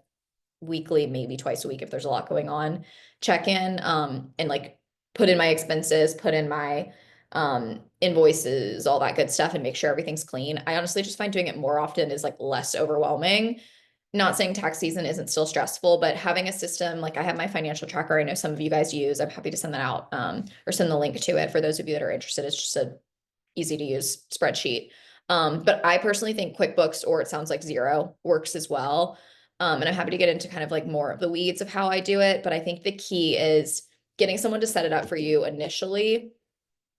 weekly, maybe twice a week if there's a lot going on, check in, and like put in my expenses, put in my invoices, all that good stuff, and make sure everything's clean. I honestly just find doing it more often is like less overwhelming. Not saying tax season isn't still stressful, but having a system, like I have my financial tracker, I know some of you guys use. I'm happy to send that out, or send the link to it for those of you that are interested. It's just a easy to use spreadsheet. But I personally think QuickBooks, or it sounds like Zero, works as well. And I'm happy to get into kind of like more of the weeds of how I do it. But I think the key is getting someone to set it up for you initially,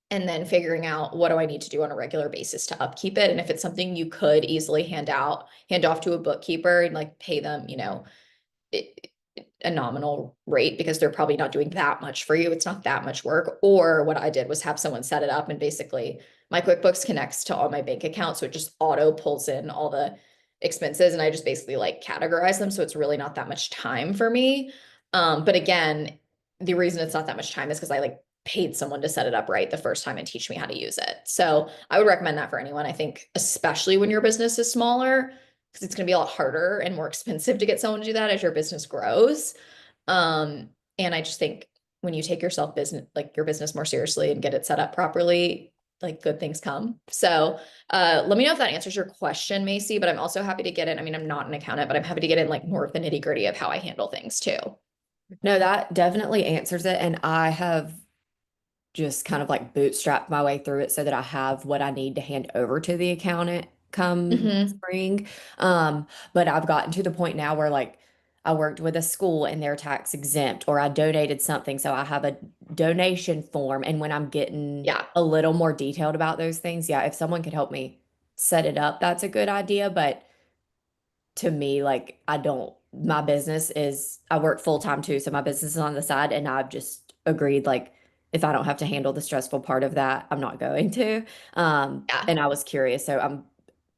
and then figuring out what do I need to do on a regular basis to upkeep it. And if it's something you could easily hand off to a bookkeeper and like pay them, it, a nominal rate because they're probably not doing that much for you. It's not that much work. Or what I did was have someone set it up, and basically my QuickBooks connects to all my bank accounts. So it just auto pulls in all the expenses, and I just basically like categorize them. So it's really not that much time for me. But again, the reason it's not that much time is because I like paid someone to set it up right the first time and teach me how to use it. So I would recommend that for anyone. I think, especially when your business is smaller, because it's going to be a lot harder and more expensive to get someone to do that as your business grows. Um, and I just think when you take your business more seriously and get it set up properly, like good things come. So, let me know if that answers your question, Macy, but I'm also happy to get in. I mean, I'm not an accountant, but I'm happy to get in like more of the nitty gritty of how I handle things too. No, that definitely answers it. And I have just kind of like bootstrapped my way through it so that I have what I need to hand over to the accountant come Mm-hmm. spring. But I've gotten to the point now where like I worked with a school and they're tax exempt, or I donated something. So I have a donation form. And when I'm getting Yeah. a little more detailed about those things, yeah, if someone could help me set it up, that's a good idea. But to me, like my business is, I work full time too. So my business is on the side, and I've just agreed, like, if I don't have to handle the stressful part of that, I'm not going to. Yeah. And I was curious, so I'm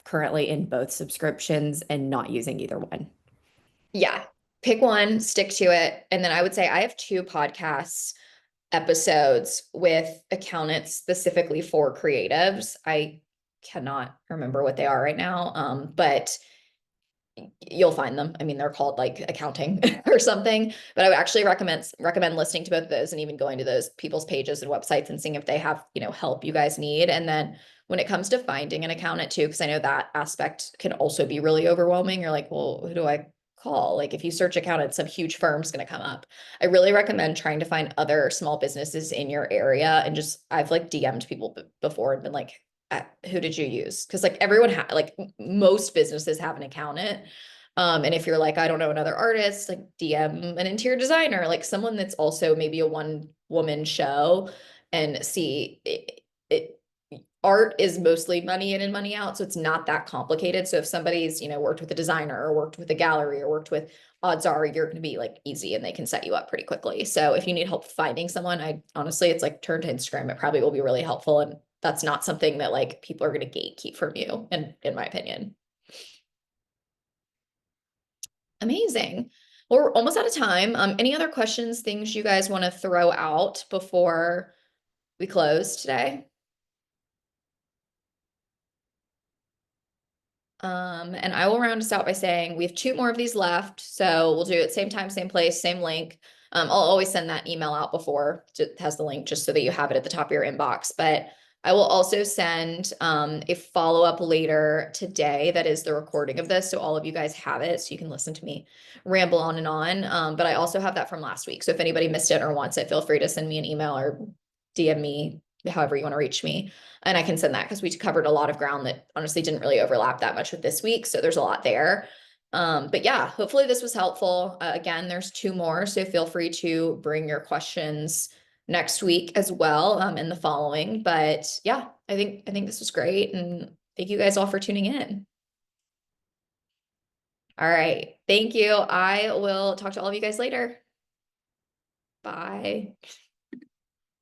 currently in both subscriptions and not using either one. Yeah. Pick one, stick to it. And then I would say I have 2 podcasts episodes with accountants specifically for creatives. I cannot remember what they are right now. But you'll find them. I mean, they're called like accounting or something, but I would actually recommend listening to both of those and even going to those people's pages and websites and seeing if they have, help you guys need. And then when it comes to finding an accountant too, because I know that aspect can also be really overwhelming. You're like, well, who do I call? Like if you search accountant, some huge firm's going to come up. I really recommend trying to find other small businesses in your area and just I've like DM'd people before and been like, who did you use? Because like everyone like most businesses have an accountant. And if you're like, I don't know another artist, like DM an interior designer, like someone that's also maybe a one woman show and see art is mostly money in and money out. So it's not that complicated. So if somebody's, worked with a designer or worked with a gallery or worked with odds are you're going to be like easy and they can set you up pretty quickly. So if you need help finding someone, I honestly, it's like turn to Instagram. It probably will be really helpful. And that's not something that like people are going to gatekeep from you, in my opinion. Amazing. Well, we're almost out of time. Any other questions, things you guys want to throw out before we close today? And I will round us out by saying we have 2 more of these left. So we'll do it same time, same place, same link. I'll always send that email out before it has the link just so that you have it at the top of your inbox. But I will also send a follow-up later today that is the recording of this. So all of you guys have it so you can listen to me ramble on and on. But I also have that from last week. So if anybody missed it or wants it, feel free to send me an email or DM me, however you want to reach me. And I can send that because we covered a lot of ground that honestly didn't really overlap that much with this week. So there's a lot there. But yeah, hopefully this was helpful. Again, there's 2 more. So feel free to bring your questions next week as well, and the following. But yeah, I think this was great. And thank you guys all for tuning in. All right. Thank you. I will talk to all of you guys later. Bye.